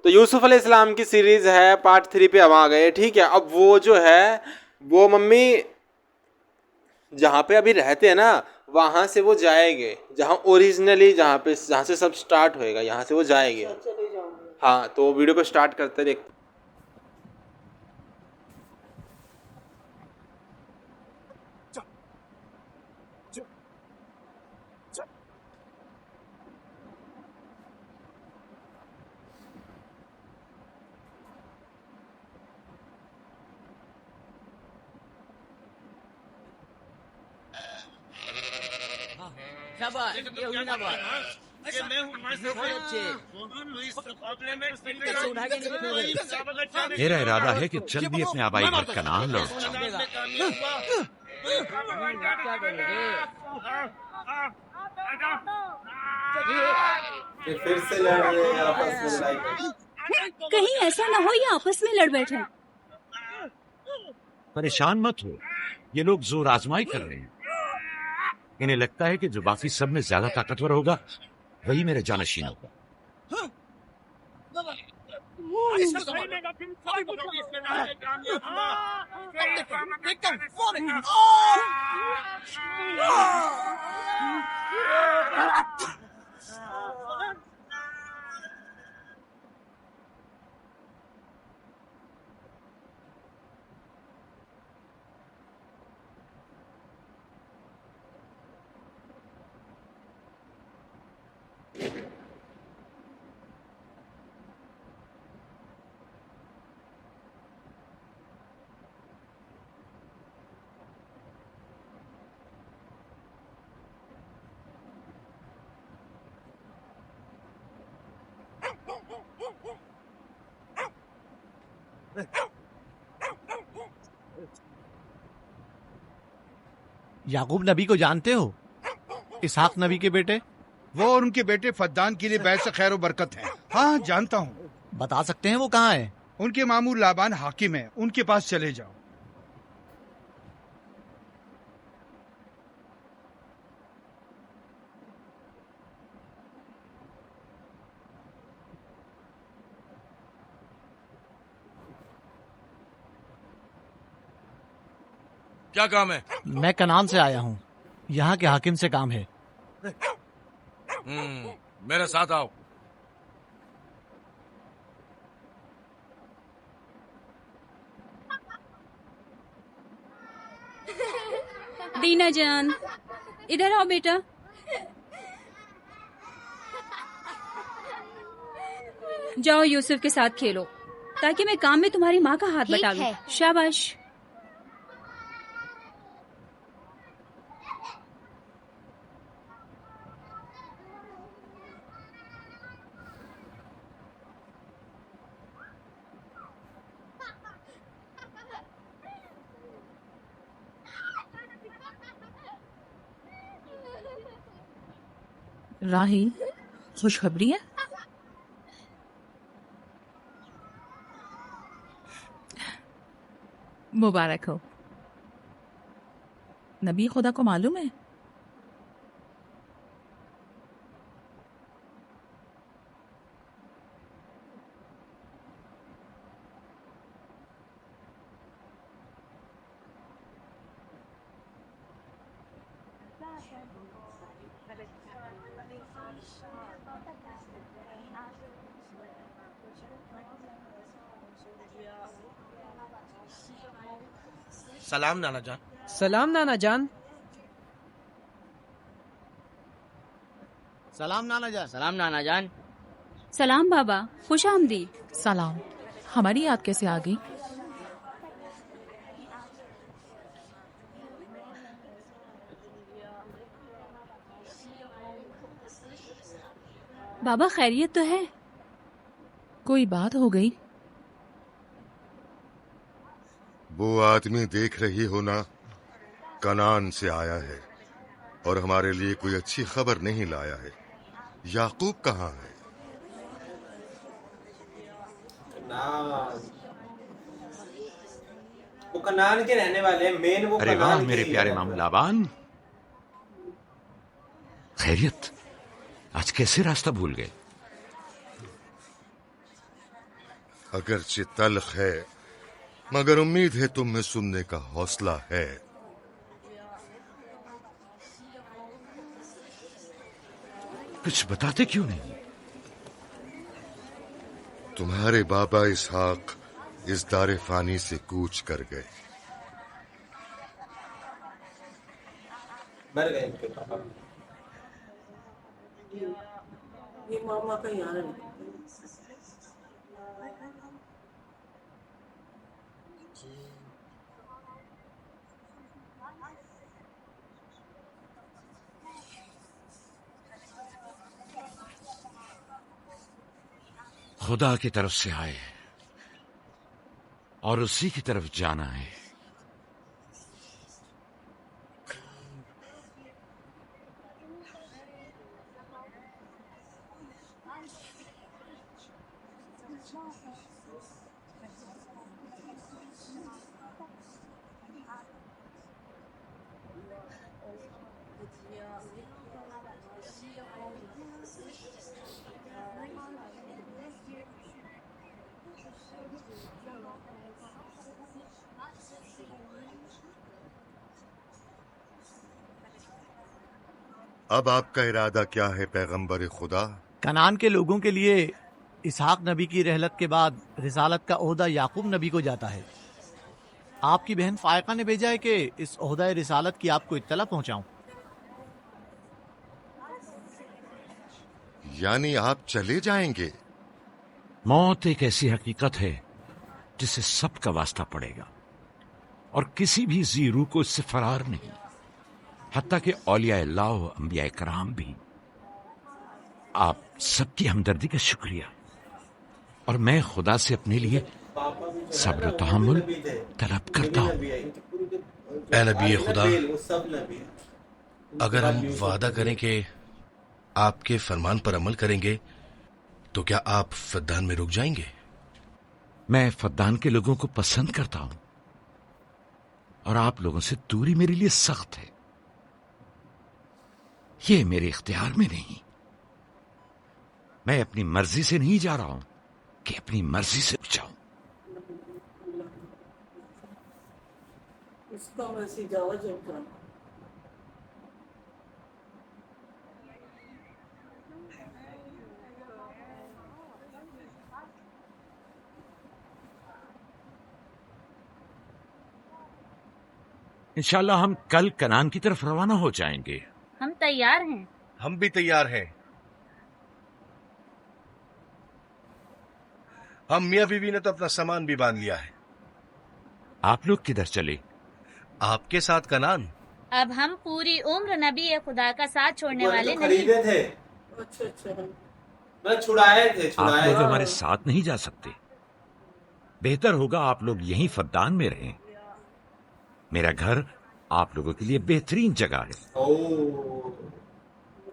तो यूसुफ अलैहिस्सलाम की सीरीज है, पार्ट 3 पे हम आ गए। ठीक है, अब वो जो है वो मम्मी जहाँ पे अभी रहते हैं ना, वहाँ से वो जाएंगे जहाँ ओरिजिनली, जहाँ से सब स्टार्ट होएगा, यहाँ से वो जाएंगे। हाँ, तो वीडियो को स्टार्ट करते देखते। शाबाश, ये हुई ना बात। मेरा इरादा है कि जल्दी अपने आबाई घर कनान लौट जाऊं। फिर से लड़ रहे हैं आपस में, लड़ाई। कहीं ऐसा ना हो ये आपस में लड़ बैठे। परेशान मत हो, ये लोग जोर आजमाई कर रहे हैं। इन्हें लगता है कि जो बाकी सब में ज्यादा ताकतवर होगा वही मेरे जानशीन होगा। याकूब नबी को जानते हो? इसहाक नबी के बेटे। वो और उनके बेटे फद्दान के लिए बैस खैर बरकत है। हाँ जानता हूँ। बता सकते हैं वो कहाँ है? उनके मामू लाबान हाकिम है, उनके पास चले जाओ। क्या काम है? मैं कनान से आया हूँ, यहाँ के हाकिम से काम है। मेरे साथ आओ। दीना जान, इधर आओ बेटा। जाओ यूसुफ के साथ खेलो, ताकि मैं काम में तुम्हारी माँ का हाथ बटा लूं। शाबाश। राही, खुशखबरी है? मुबारक हो। नबी खुदा को मालूम है? सलाम नाना जान। सलाम नाना जान। सलाम नाना जान। सलाम नाना जान। सलाम बाबा, खुश आमदीद। सलाम। हमारी याद कैसे आ गई? बाबा खैरियत तो है? कोई बात हो गई? वो आदमी देख रही हो ना, कनान से आया है और हमारे लिए कोई अच्छी खबर नहीं लाया है। याकूब कहाँ है? वो कनान के रहने वाले हैं, मेन वो अरे कनान वाह के मेरे ही प्यारे है। मामू लाबान, खैरियत? आज कैसे रास्ता भूल गए? अगरचे तल्ख है, मगर उम्मीद है तुम में सुनने का हौसला है। कुछ बताते क्यों नहीं? तुम्हारे बाबा इसहाक इस दारे फानी से कूच कर गए। मर गए इनके पापा। ये मामा का यहाँ है। खुदा की तरफ से आए और उसी की तरफ जाना है। अब आपका इरादा क्या है पैगंबर खुदा? कनान के लोगों के लिए इसहाक नबी की रहलत के बाद रिसालत का ओहदा याकूब नबी को जाता है। आपकी बहन फायका ने भेजा है कि इस ओहदा रिसालत की आपको इत्तला पहुंचाऊं। यानी आप चले जाएंगे? मौत एक ऐसी हकीकत है जिससे सबका वास्ता पड़ेगा और किसी भी जी रूह को इससे फरार नहीं, हत्ता कि औलिया अल्लाह व अंबिया कराम भी। आप सबकी हमदर्दी का शुक्रिया, और मैं खुदा से अपने लिए सब्र तहम्मुल तलब करता हूँ। ए नबी खुदा, अगर हम वादा करें कि आपके फरमान पर अमल करेंगे तो क्या आप फद्दान में रुक जाएंगे? मैं फद्दान के लोगों को पसंद करता हूं और आप लोगों से दूरी मेरे लिए सख्त है। ये मेरे इख्तियार में नहीं। मैं अपनी मर्जी से नहीं जा रहा हूं कि अपनी मर्जी से जाऊं। इसका वैसी जावा जमता। इंशाल्लाह हम कल कनान की तरफ रवाना हो जाएंगे। हम तैयार हैं। हम भी तैयार हैं। हम मियां बीवी ने तो अपना सामान भी बांध लिया है। आप लोग किधर चले? आपके साथ कनान। अब हम पूरी उम्र नबी खुदा का साथ छोड़ने वाले नहीं। खरीदे थे, अच्छा मतलब छुड़ाए थे। आप लोग हमारे साथ नहीं जा सकते। बेहतर होगा आप लोग यहीं फद्दान में रहें। मेरा घर आप लोगों के लिए बेहतरीन जगह है।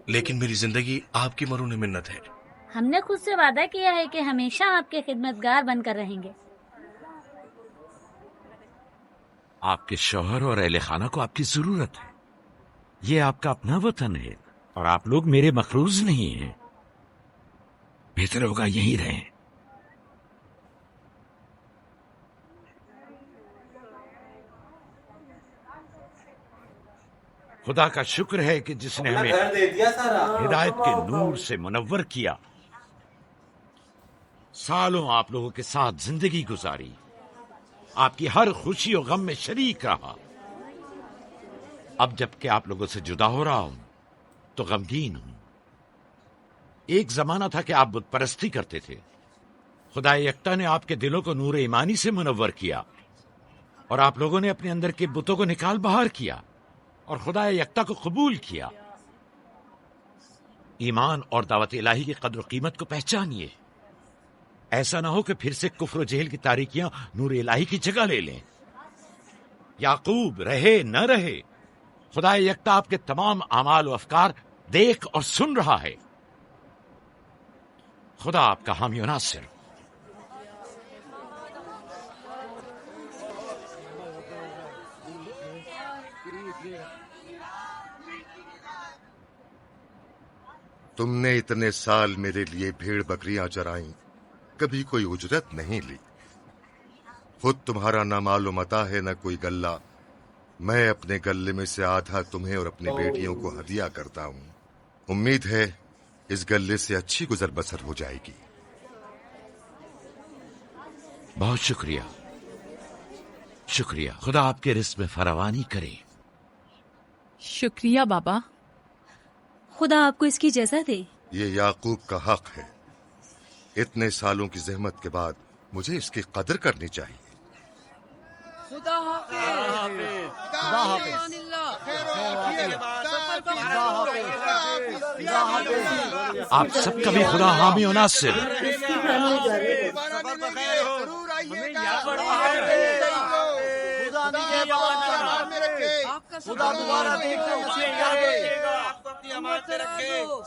लेकिन मेरी जिंदगी आपकी मरून मिन्नत है। हमने खुद से वादा किया है कि हमेशा आपके खिदमतगार बनकर रहेंगे। आपके शौहर और अहले खाना को आपकी जरूरत है। ये आपका अपना वतन है और आप लोग मेरे मखरूज नहीं हैं। बेहतर होगा यहीं रहें। खुदा का शुक्र है कि जिसने हमें घर दे दिया सारा। हिदायत के नूर से मुनव्वर किया। सालों आप लोगों के साथ जिंदगी गुजारी, आपकी हर खुशी और गम में शरीक रहा। अब जबकि आप लोगों से जुदा हो रहा हूं तो गमगीन हूं। एक जमाना था कि आप बुत परस्ती करते थे। खुदा यकता ने आपके दिलों को नूर ईमानी से मुनव्वर किया और आप लोगों ने अपने अंदर के बुतों को निकाल बाहर किया और खुदा यकता को कबूल किया। ईमान और दावत इलाही की कद्र कीमत को पहचानिए। ऐसा ना हो कि फिर से कुफ्र जेल की तारीकियां नूर इलाही की जगह ले लें। याकूब रहे न रहे, खुदा यकता आपके तमाम अमाल और अफकार देख और सुन रहा है। खुदा आपका हामी और नासिर। तुमने इतने साल मेरे लिए भेड़ बकरियां चराई, कभी कोई उजरत नहीं ली। खुद तुम्हारा ना मालो मता है न कोई गल्ला। मैं अपने गल्ले में से आधा तुम्हें और अपनी बेटियों को हदिया करता हूँ। उम्मीद है इस गल्ले से अच्छी गुजर बसर हो जाएगी। बहुत शुक्रिया, शुक्रिया। खुदा आपके रिस्क में फरावानी करे। शुक्रिया बाबा। खुदा आपको इसकी जज़ा दे। ये याकूब का हक है। इतने सालों की जहमत के बाद मुझे इसकी कदर करनी चाहिए। खुदा हाफिज। खुदा हाफिज। आप सबका भी खुदा हामी और नासिर। किसकी फैमिली जा रही है? खुदा दोबारा देखने नसीब करे।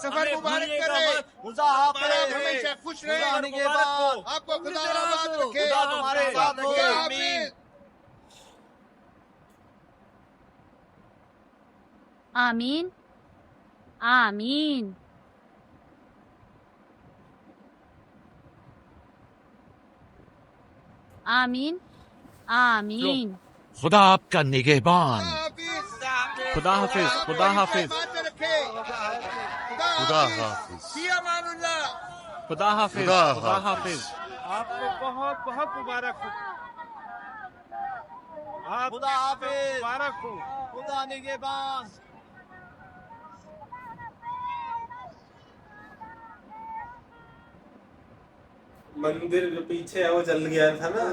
सफर मुबारक करे। खुदा हाफिज। हमेशा खुश रहे। खुदा निगहबान। आपको खुदा आबाद रखे। खुदा तुम्हारे साथ हो। आमीन। आमीन आमीन। आमीन आमीन। खुदा आपका निगहबान। खुदा हाफिज। खुदा हाफिज। खुदा हाफिज। खुदा हाफिज। खुदा हाफिज। आपको बहुत बहुत मुबारक हो। खुदा हाफिज। मुबारक हो। खुदा निगहबान। मंदिर जो पीछे है वो जल गया था ना।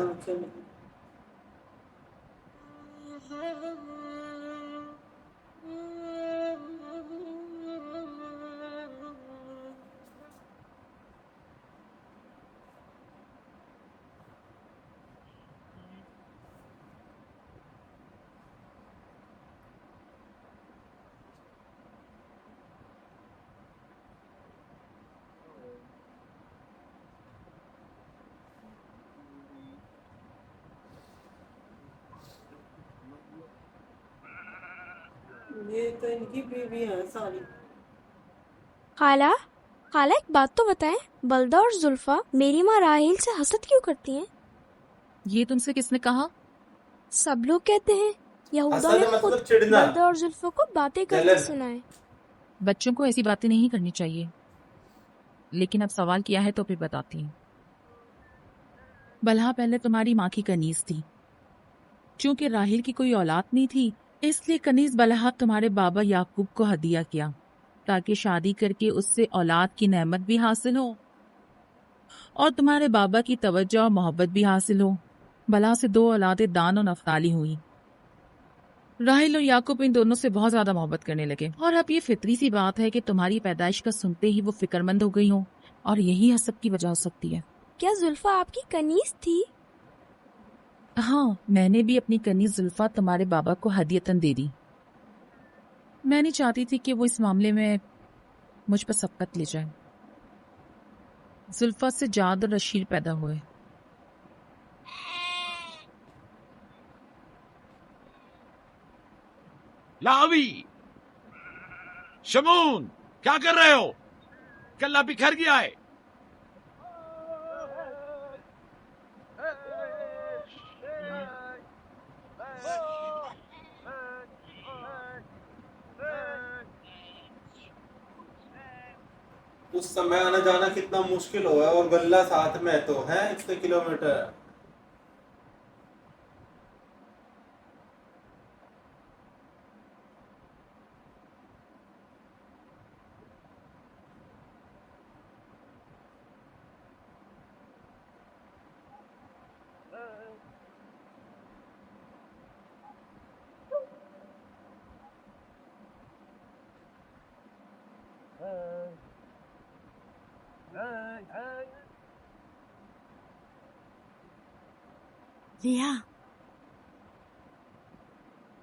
ये तो इनकी बीवी है सारी। खाला, खाला एक बात तो बताएं, बल्दा और जुल्फा मेरी माँ राहेल से हसद क्यों करती हैं? ये तुमसे किसने कहा? सब लोग कहते हैं यहूदा हसद ने खुद मतलब चिढ़ना। बल्दा और जुल्फा को बातें करते जलन। सुना है। बच्चों को ऐसी बातें नहीं करनी चाहिए, लेकिन अब सवाल किया है तो फिर बताती हूँ। बलहा पहले तुम्हारी माँ की कनीज थी। चूंकि राहिल की कोई औलाद नहीं थी, इसलिए कनीज बलहा तुम्हारे बाबा याकूब को हदिया किया, ताकि शादी करके उससे औलाद की नेमत भी हासिल हो और तुम्हारे बाबा की तवज्जो और मोहब्बत भी हासिल हो। बलहा से 2 औलादें दान और नफ्ताली हुई। राहिल और याकूब इन दोनों से बहुत ज्यादा मोहब्बत करने लगे, और अब ये फितरी सी बात है कि तुम्हारी पैदाइश का सुनते ही वो फिक्रमंद हो गई हो, और यही हसद की वजह हो सकती है। क्या जुल्फा आपकी कनीज थी? हाँ, मैंने भी अपनी कनीज जुल्फा तुम्हारे बाबा को हदियतन दे दी। मैं नहीं चाहती थी कि वो इस मामले में मुझ पर सबकत ले जाए। जुल्फा से जाद और रशीद पैदा हुए। लावी, शमून, क्या कर रहे हो? कल्ला बिखर गया है। उस समय आना जाना कितना मुश्किल हुआ है, और गल्ला साथ में तो है इतने किलोमीटर। लिया,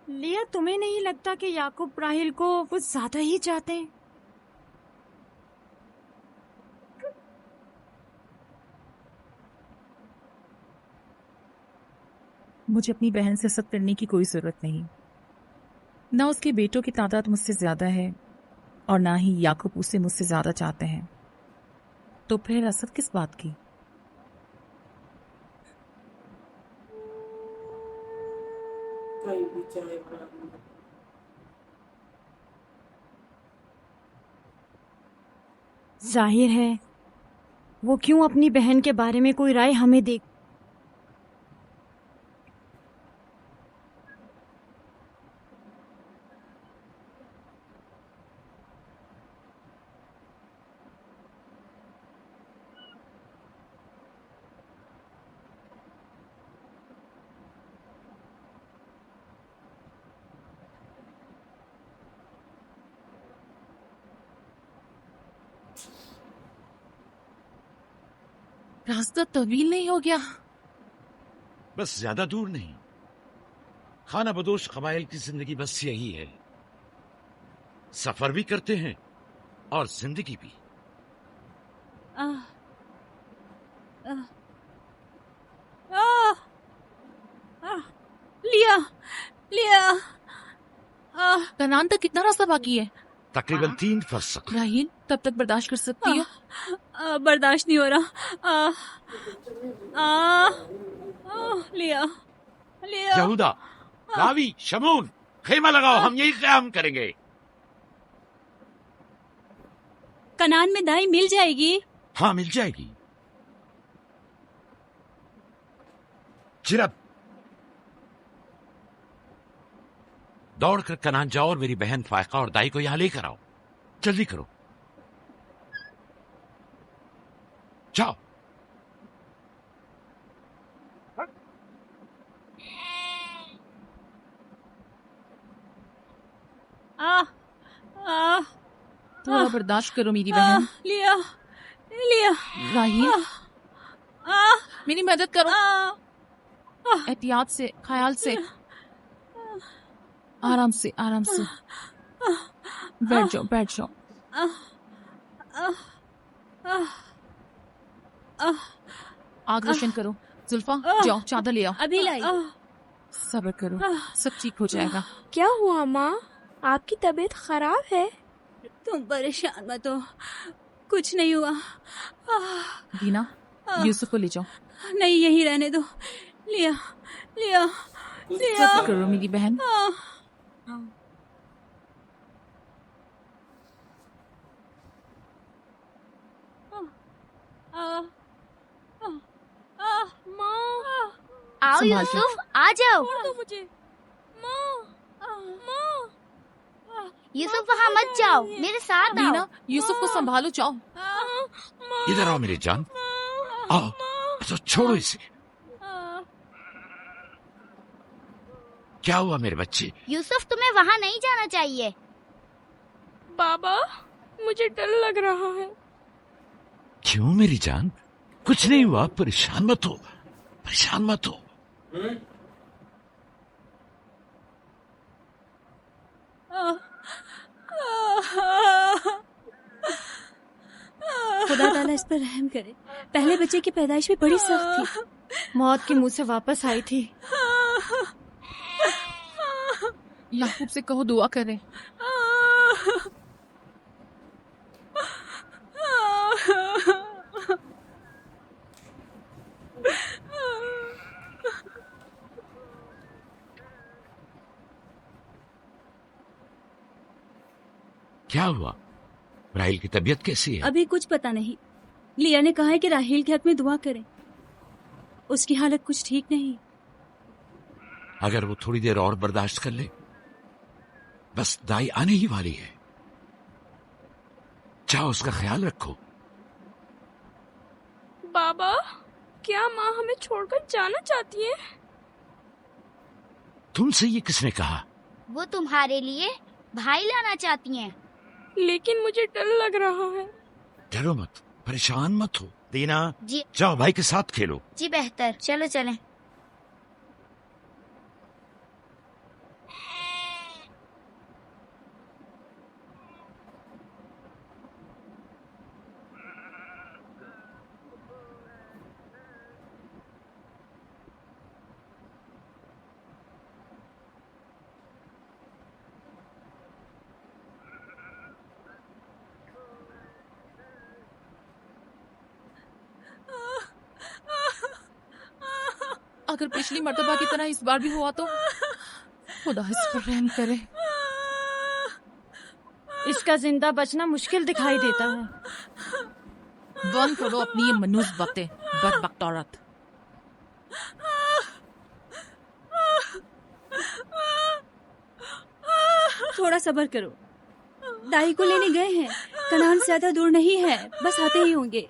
लिया, तुम्हें नहीं लगता कि याकूब राहिल को कुछ ज्यादा ही चाहते हैं? मुझे अपनी बहन से हसद करने की कोई जरूरत नहीं। ना उसके बेटों की तादाद मुझसे ज्यादा है, और ना ही याकूब उसे मुझसे ज्यादा चाहते हैं। तो फिर हसद किस बात की? कहीं भी चाय बना लो। जाहिर है वो क्यों अपनी बहन के बारे में कोई राय हमें दे। रास्ता तवील नहीं हो गया? बस ज्यादा दूर नहीं। खाना बदोश कबाइल की जिंदगी बस यही है, सफर भी करते हैं और जिंदगी भी। लिया लिया। कनान तक कितना रास्ता बाकी है? तकरीबन 3 फरसख। राहील तब तक बर्दाश्त कर सकती हो? बर्दाश्त नहीं हो रहा। लिया लिया। यहूदा, रावी, शमून, खेमा लगाओ, हम यही क़याम करेंगे। कनान में दाई मिल जाएगी? हाँ, मिल जाएगी। चिरब, दौड़कर कनान जाओ और मेरी बहन फायका और दाई को यहां लेकर आओ। जल्दी करो, जाओ। थोड़ा बर्दाश्त करो मेरी बहन। लिया लिया। राहील, मेरी मदद करो। एहतियात से, ख्याल से, आराम से, आराम से। बैठ जाओ, बैठ जाओ। आग रोशन करो। जुल्फा, जाओ चादर ले आओ। अभी लाई। सब्र करो, सब ठीक हो जाएगा। क्या हुआ माँ? आपकी तबीयत खराब है? तुम परेशान मत हो, कुछ नहीं हुआ। दीना, यूसुफ को ले जाओ। नहीं, यहीं रहने दो। लिया लिया लिया। सब्र करो मेरी बहन। आओ संभाल यूसुफ, आ जाओ। मुझे यूसुफ वहाँ मत जाओ, मेरे साथ आओ। दीना, यूसुफ को संभालो, जाओ। इधर आओ मेरी जान, आओ। तो छोड़ो इसे। क्या हुआ मेरे बच्चे? यूसुफ, तुम्हें वहाँ नहीं जाना चाहिए। बाबा, मुझे डर लग रहा है। क्यों मेरी जान? कुछ नहीं हुआ, परेशान मत हो, परेशान मत हो। खुदा ताला इस पर रहम करे। पहले बच्चे की पैदाइश भी बड़ी सख्त थी। मौत के मुंह से वापस आई थी। याकूब से कहो दुआ करें। क्या हुआ? राहील की तबीयत कैसी है? अभी कुछ पता नहीं। लिया ने कहा है कि राहील के हक में दुआ करें। उसकी हालत कुछ ठीक नहीं। अगर वो थोड़ी देर और बर्दाश्त कर ले, बस दाई आने ही वाली है। जाओ, उसका ख्याल रखो। बाबा, क्या माँ हमें छोड़कर जाना चाहती है? तुमसे ये किसने कहा? वो तुम्हारे लिए भाई लाना चाहती हैं। लेकिन मुझे डर लग रहा है। डरो मत, परेशान मत हो। दीना, जी जाओ भाई के साथ खेलो। जी बेहतर, चलो चलें। अगर पिछली मर्तबा की तरह इस बार भी हुआ तो खुदा इस पर रहम करे। इसका जिंदा बचना मुश्किल दिखाई देता है। बंद करो अपनी ये मनूस बातें, बदबख्त औरत। थोड़ा सब्र करो, दाई को लेने गए हैं। कनान से ज्यादा दूर नहीं है, बस आते ही होंगे।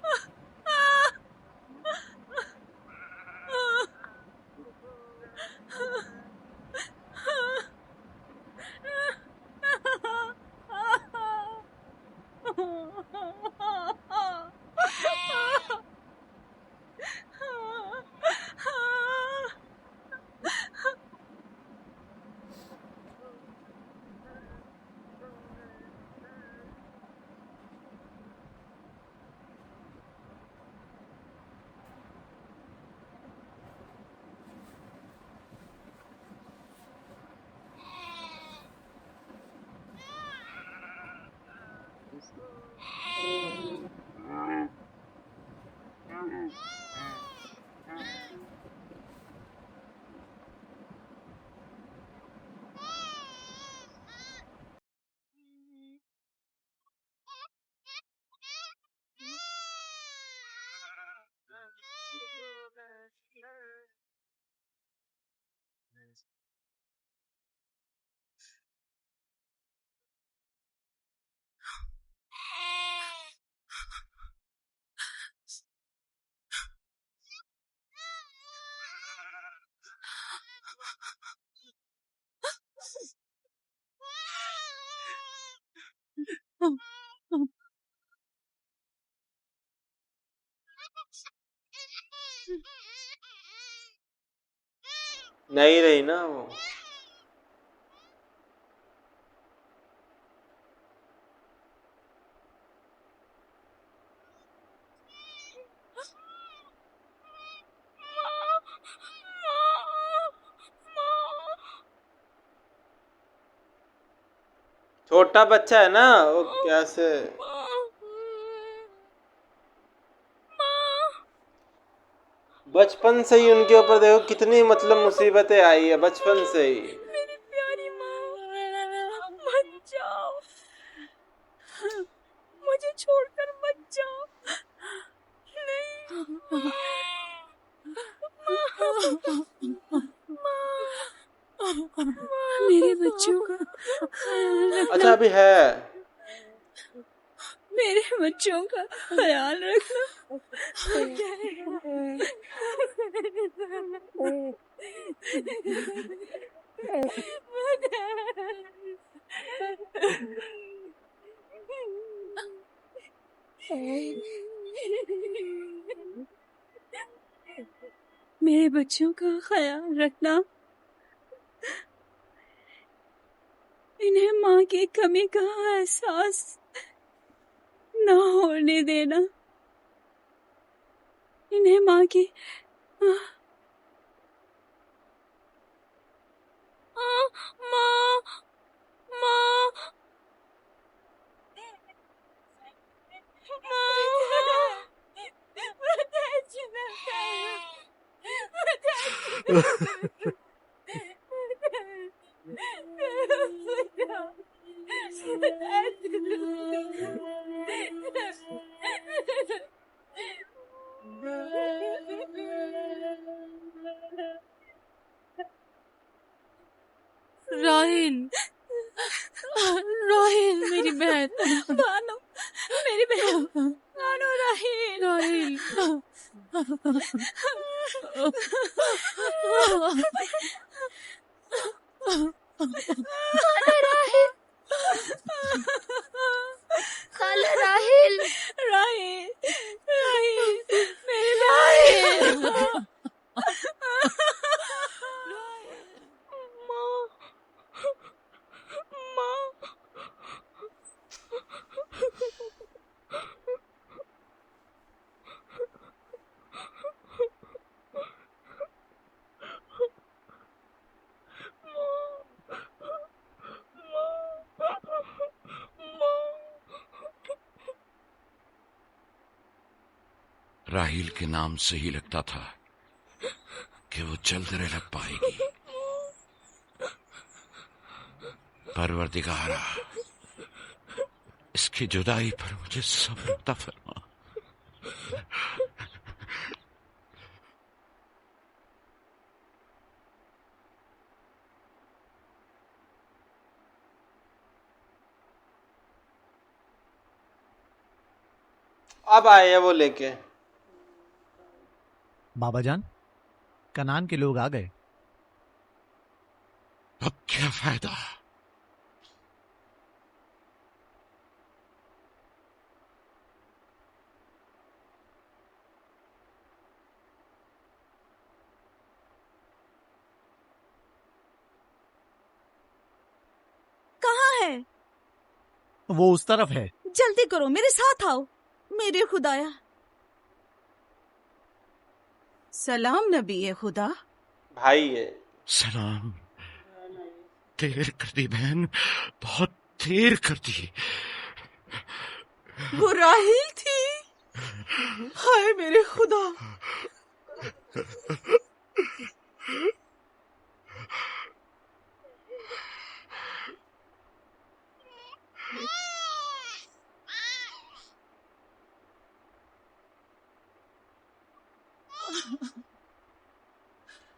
नहीं रही ना वो। छोटा बच्चा है ना वो, कैसे बचपन से ही उनके ऊपर देखो कितनी मतलब मुसीबतें आई है बचपन से ही। मेरी प्यारी माँ, मत जाओ, मुझे छोड़कर मत जाओ। नहीं मेरे बच्चों का ख्याल रखना। अच्छा अभी है, मेरे बच्चों का ख्याल रखना। मेरे बच्चों का ख्याल रखना। इन्हें माँ की कमी का एहसास ना होने देना। इन्हें माँ की माँ राहिल, राहिल मेरी बहन, भानु, मेरी बहन भानु, राहिल, राहिल। खाला राहिल, राहिल, राहिल, मेरे राहिल। माँ, माँ। राहील के नाम से ही लगता था कि वो जल्द रह लग पाएगी। परवरदिगारा, इसकी जुदाई पर मुझे सब्र अता फरमा। अब आए हैं वो लेके। बाबा जान, कनान के लोग आ गए। अब क्या फायदा? कहाँ है? वो उस तरफ है। जल्दी करो, मेरे साथ आओ। मेरे खुदाया। सलाम नबी खुदा। भाई है। सलाम। देर कर दी बहन, बहुत देर कर दी। वो राहिल थी। हाय मेरे खुदा।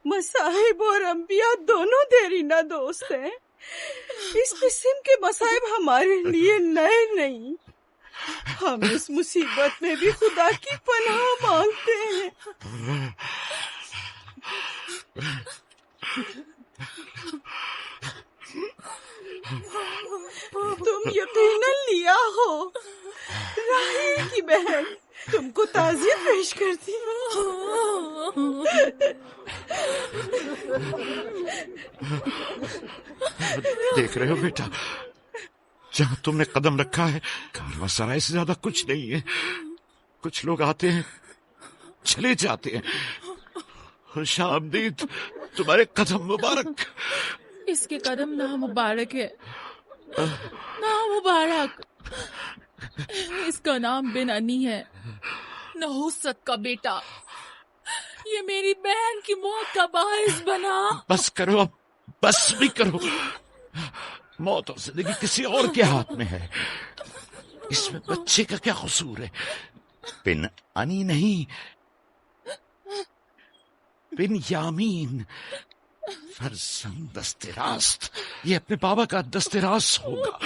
मसाहिब और अंबिया दोनों देरीना दोस्त हैं। इस किस्म के मसाइब हमारे लिए नए नहीं। हम इस मुसीबत में भी खुदा की पनाह मांगते हैं। तुम यकीनन लिया हो। राहिल की बहन तुमको ताज़ियत पेश करती देख रहे हो बेटा, जहाँ तुमने कदम रखा है कारवांसराय से ज्यादा कुछ नहीं है। कुछ लोग आते हैं, चले जाते हैं। खुशामदीद तुम्हारे कदम मुबारक। इसके कदम ना मुबारक है, ना मुबारक। इसका नाम बिन अनी है, नहुसत का बेटा। ये मेरी बहन की मौत का बाइस बना। बस करो अब, बस भी करो। मौत और जिंदगी किसी और के हाथ में है। इसमें बच्चे का क्या कसूर है? बिन अनी नहीं, बिन यामीन, फरजंद दस्तरास्त। ये अपने बाबा का दस्तरास होगा।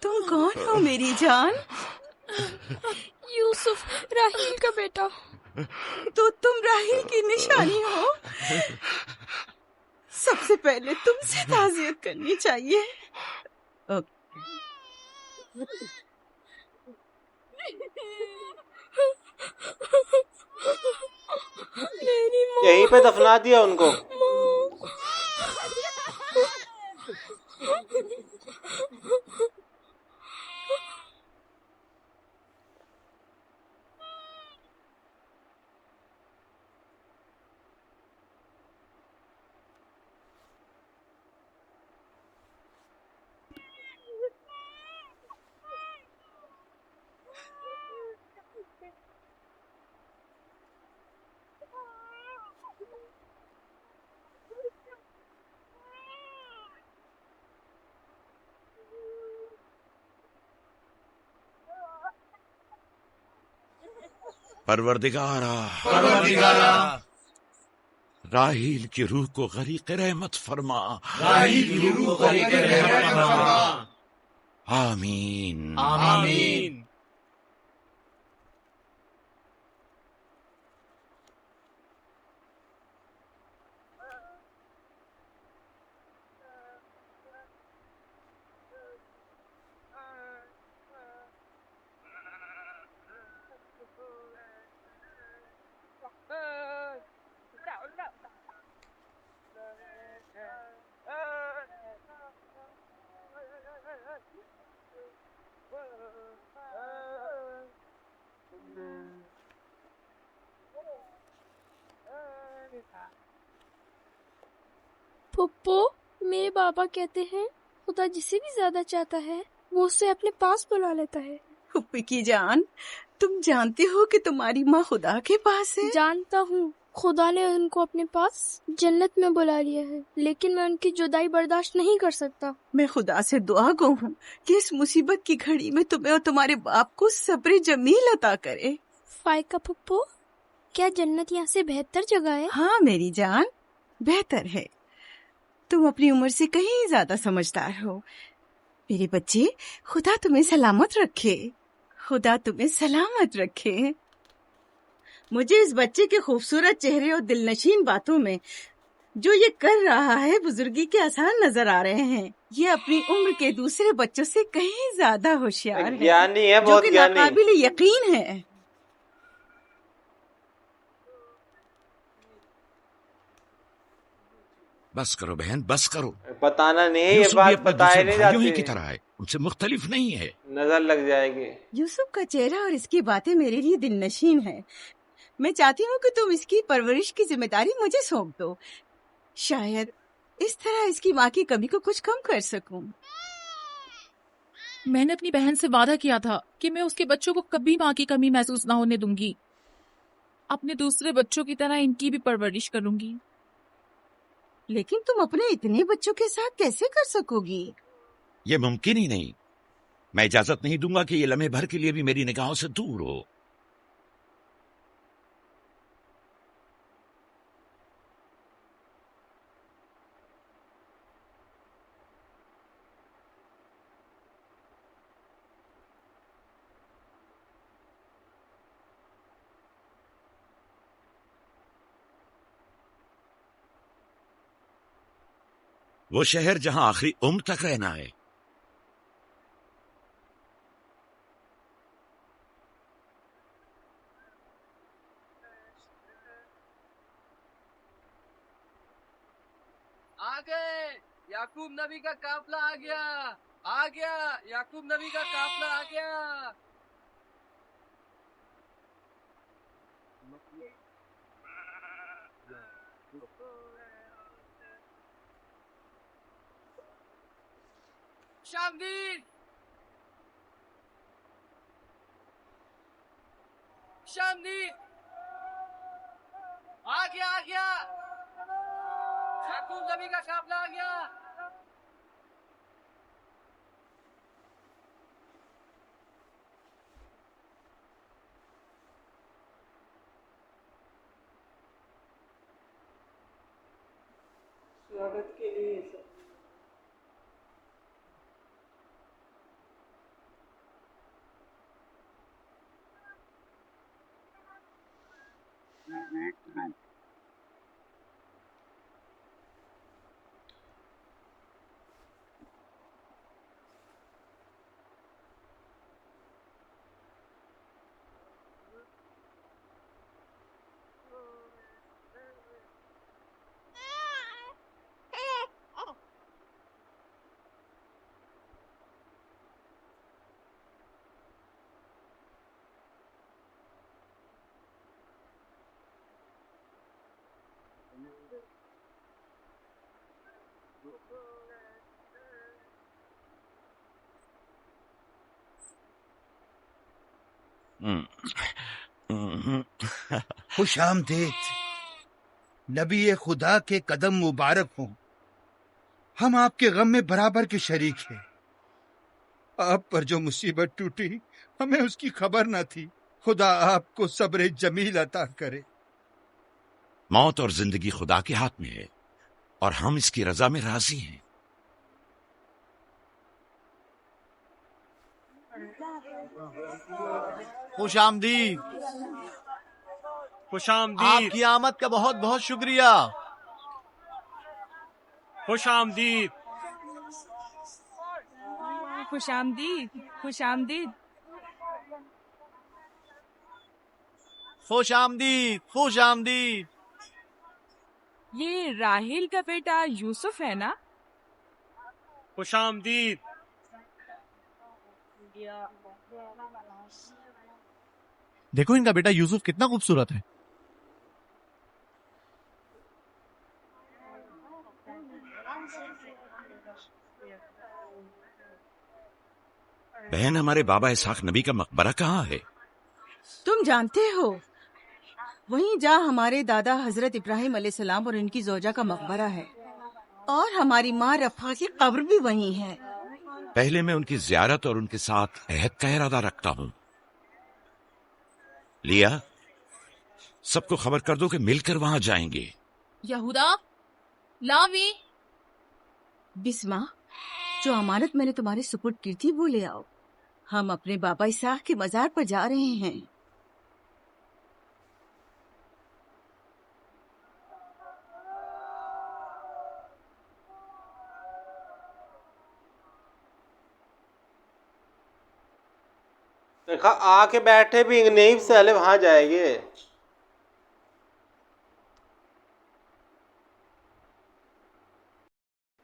तुम कौन हो मेरी जान? यूसुफ, राहील का बेटा। तो तुम राहील की निशानी हो। सबसे पहले तुमसे ताज़ियत करनी चाहिए। यहीं पे दफना दिया उनको। परवरदिगारा, राहील की रूह को गरीक़ रहमत फरमा। राहील की रूह को गरीक़ रहमत फरमा। आमीन आमीन। पप्पू, मेरे बाबा कहते हैं खुदा जिसे भी ज्यादा चाहता है वो उसे अपने पास बुला लेता है। फुप्पी की जान, तुम जानते हो कि तुम्हारी माँ खुदा के पास है? जानता हूँ, खुदा ने उनको अपने पास जन्नत में बुला लिया है, लेकिन मैं उनकी जुदाई बर्दाश्त नहीं कर सकता। मैं खुदा से दुआ गो हूँ कि इस मुसीबत की घड़ी में तुम्हें और तुम्हारे बाप को सब्र जमील अता करे। फायका पप्पू, क्या जन्नत यहाँ से बेहतर जगह है? हाँ मेरी जान, बेहतर है। तुम अपनी उम्र से कहीं ज्यादा समझदार हो। मेरे बच्चे, खुदा तुम्हें सलामत रखे, खुदा तुम्हें सलामत रखे। मुझे इस बच्चे के खूबसूरत चेहरे और दिलनशीन बातों में जो ये कर रहा है बुजुर्गी के आसार नजर आ रहे हैं। ये अपनी उम्र के दूसरे बच्चों से कहीं ज्यादा होशियार है, ज्ञानी है, जो बहुत कि ज्ञानी। नाकाबिल यकीन है। बस करो बहन, बस करो। बताना नहीं, ये यूसुफ भी बात अपने बताए दूसरे नहीं भाइयों ही जाती, की तरह है, उनसे मुख्तलिफ नहीं है। नजर लग जाएगी। यूसुफ का चेहरा और इसकी बातें मेरे लिए दिलनशीन है। मैं चाहती हूँ कि तुम इसकी परवरिश की जिम्मेदारी मुझे सौंप दो। शायद इस तरह इसकी माँ की कमी को कुछ कम कर सकूं। मैंने अपनी बहन से वादा किया था कि मैं उसके बच्चों को कभी माँ की कमी महसूस ना होने दूंगी। अपने दूसरे बच्चों की तरह इनकी भी परवरिश करूंगी। लेकिन तुम अपने इतने बच्चों के साथ कैसे कर सकोगी? ये मुमकिन ही नहीं। मैं इजाजत नहीं दूंगा कि ये लम्हे भर के लिए भी मेरी निगाहों से दूर हो। वो शहर जहां आखिरी उम्र तक रहना है। आ गए, याकूब नबी का काफला आ गया, आ गया, याकूब नबी का काफला आ गया। शामदीद, शामदीद, आ गया, आ गया, याकूब नबी का काफला आ गया। स्वागत के लिए सब खुश आमदीद, नबी खुदा के कदम मुबारक हों। हम आपके गम में बराबर के शरीक हैं। आप पर जो मुसीबत टूटी हमें उसकी खबर न थी। खुदा आपको सब्र जमील अता करे। मौत और जिंदगी खुदा के हाथ में है और हम इसकी रजा में राजी हैं। खुश आमदीद। खुश आमदीद। आपकी आमद का बहुत बहुत शुक्रिया। खुश आमदीद। खुश आमदीद, खुश आमदीद, खुश आमदीद, खुश आमदीद। ये राहिल का बेटा यूसुफ है ना? खुश आमदीद। देखो इनका बेटा यूसुफ कितना खूबसूरत है। बहन, हमारे बाबा इसहाक नबी का मकबरा कहाँ है? तुम जानते हो वहीं जहाँ हमारे दादा हजरत इब्राहिम अलैहिस्सलाम और इनकी जोजा का मकबरा है, और हमारी माँ रफा की कब्र भी वहीं है। पहले मैं उनकी जियारत और उनके साथ अहद का इरादा रखता हूं। लिया, सबको खबर कर दो कि मिलकर वहां जाएंगे। यहूदा, लावी, बिस्मा, जो अमानत मैंने तुम्हारे सुपुर्द की थी वो ले आओ। हम अपने बाबा इसाक के मजार पर जा रहे हैं। देखा, आके बैठे भी नहीं, पहले वहां जाएंगे।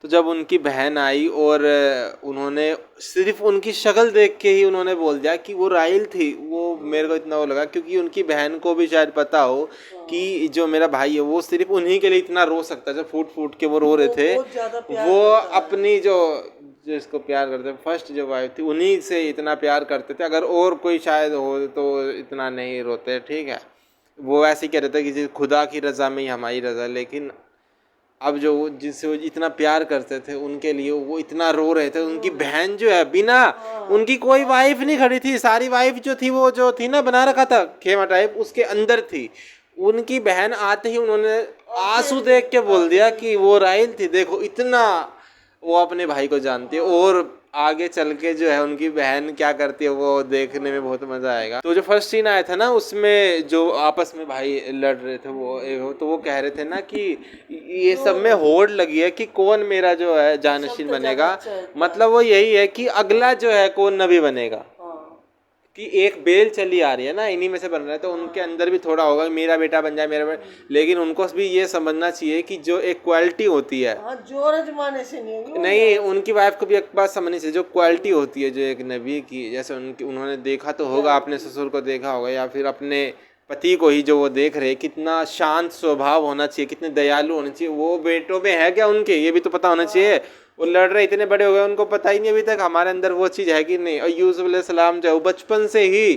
तो जब उनकी बहन आई और उन्होंने सिर्फ उनकी शक्ल देख के ही उन्होंने बोल दिया कि वो राहिल थी, वो मेरे को इतना वो लगा, क्योंकि उनकी बहन को भी शायद पता हो कि जो मेरा भाई है वो सिर्फ उन्हीं के लिए इतना रो सकता है। जब फूट फूट के वो रो रहे थे, वो अपनी जो इसको प्यार करते, फर्स्ट जो वाइफ थी, उन्हीं से इतना प्यार करते थे। अगर और कोई शायद हो तो इतना नहीं रोते, ठीक है। वो ऐसे ही कह रहे थे कि खुदा की रज़ा में ही हमारी रज़ा, लेकिन अब जो जिनसे वो इतना प्यार करते थे उनके लिए वो इतना रो रहे थे। उनकी बहन जो है, बिना उनकी कोई वाइफ नहीं खड़ी थी, सारी वाइफ जो थी वो जो थी ना, बना रखा था खेमा टाइप, उसके अंदर थी। उनकी बहन आते ही उन्होंने आंसू देख के बोल दिया कि वो राहिल थी। देखो, इतना वो अपने भाई को जानती है। और आगे चल के जो है उनकी बहन क्या करती है वो देखने में बहुत मजा आएगा। तो जो फर्स्ट सीन आया था ना, उसमें जो आपस में भाई लड़ रहे थे वो, तो वो कह रहे थे ना कि ये सब में होड़ लगी है कि कौन मेरा जो है जानशीन बनेगा। मतलब वो यही है कि अगला जो है कौन नबी बनेगा, कि एक बेल चली आ रही है ना, इन्हीं में से बन रहा है। तो उनके अंदर भी थोड़ा होगा मेरा बेटा बन जाए, मेरा बेटा। लेकिन उनको भी ये समझना चाहिए कि जो एक क्वालिटी होती है, जोर जमाने से नहीं, उनकी वाइफ को भी एक बात समझनी चाहिए, जो क्वालिटी होती है जो एक नबी की, जैसे उन्होंने देखा तो होगा, अपने ससुर को देखा होगा या फिर अपने पति को ही जो वो देख रहे, कितना शांत स्वभाव होना चाहिए, कितने दयालु होने चाहिए। वो बेटों में है क्या उनके, ये भी तो पता होना चाहिए। वो लड़ रहे, इतने बड़े हो गए, उनको पता ही नहीं अभी तक हमारे अंदर वो चीज़ है कि नहीं। और यूसुफ अलैहिस्सलाम जो बचपन से ही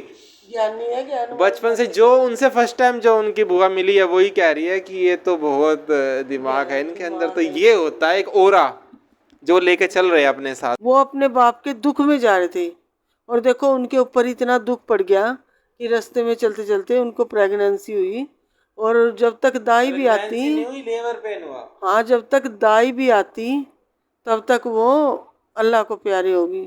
ज्ञानी है, बचपन से जो उनसे फर्स्ट टाइम जो उनकी बुआ मिली है वही कह रही है कि ये तो बहुत दिमाग है इनके अंदर। तो ये होता है एक ओरा जो लेके चल रहे हैं अपने साथ। वो अपने बाप के दुख में जा रहे थे, और देखो उनके ऊपर इतना दुख पड़ गया कि रास्ते में चलते चलते उनको प्रेगनेंसी हुई। और जब तक दाई भी आती, लेबर पेन हुआ। हाँ, जब तक दाई भी आती तब तक वो अल्लाह को प्यारी होगी।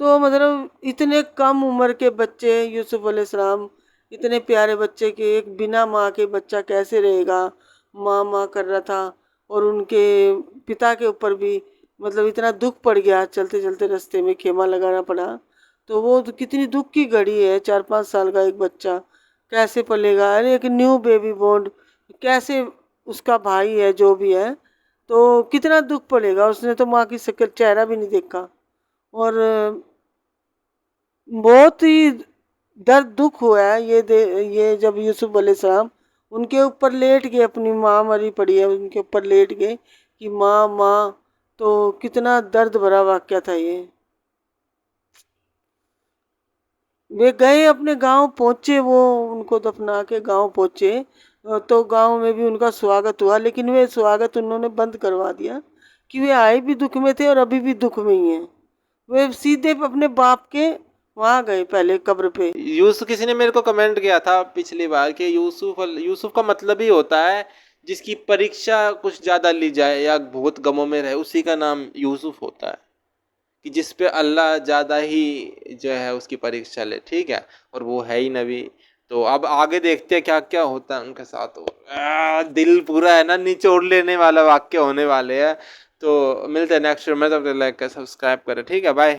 तो मतलब इतने कम उम्र के बच्चे, यूसुफ अलैहिस्सलाम इतने प्यारे बच्चे के एक बिना माँ के बच्चा कैसे रहेगा, माँ कर रहा था। और उनके पिता के ऊपर भी मतलब इतना दुख पड़ गया, चलते चलते रास्ते में खेमा लगाना पड़ा। तो वो तो कितनी दुख की घड़ी है, 4-5 साल का एक बच्चा कैसे पलेगा। अरे एक न्यू बेबी बॉर्न, कैसे उसका भाई है जो भी है, तो कितना दुख पड़ेगा। उसने तो माँ की शक्ल चेहरा भी नहीं देखा, और बहुत ही दर्द दुख हुआ है ये जब यूसुफ अलैहिस्सलाम उनके ऊपर लेट गए, अपनी माँ मरी पड़ी है उनके ऊपर लेट गए कि माँ। तो कितना दर्द भरा वाक़या था ये। वे गए अपने गांव पहुँचे, वो उनको दफना के गांव पहुँचे, तो गांव में भी उनका स्वागत हुआ। लेकिन वे स्वागत उन्होंने बंद करवा दिया कि वे आए भी दुख में थे और अभी भी दुख में ही हैं। वे सीधे अपने बाप के वहाँ गए, पहले कब्र पे। यूसुफ, किसी ने मेरे को कमेंट किया था पिछली बार कि यूसुफ का मतलब ही होता है जिसकी परीक्षा कुछ ज़्यादा ली जाए या बहुत गमों में रहे, उसी का नाम यूसुफ होता है, कि जिस पे अल्लाह ज़्यादा ही जो है उसकी परीक्षा ले, ठीक है। और वो है ही नबी। तो अब आगे देखते हैं क्या क्या होता है उनके साथ। दिल पूरा है ना निचोड़ लेने वाला वाक्य होने वाले हैं। तो मिलते हैं नेक्स्ट में, तब तक लाइक कर सब्सक्राइब करें, ठीक है, बाय।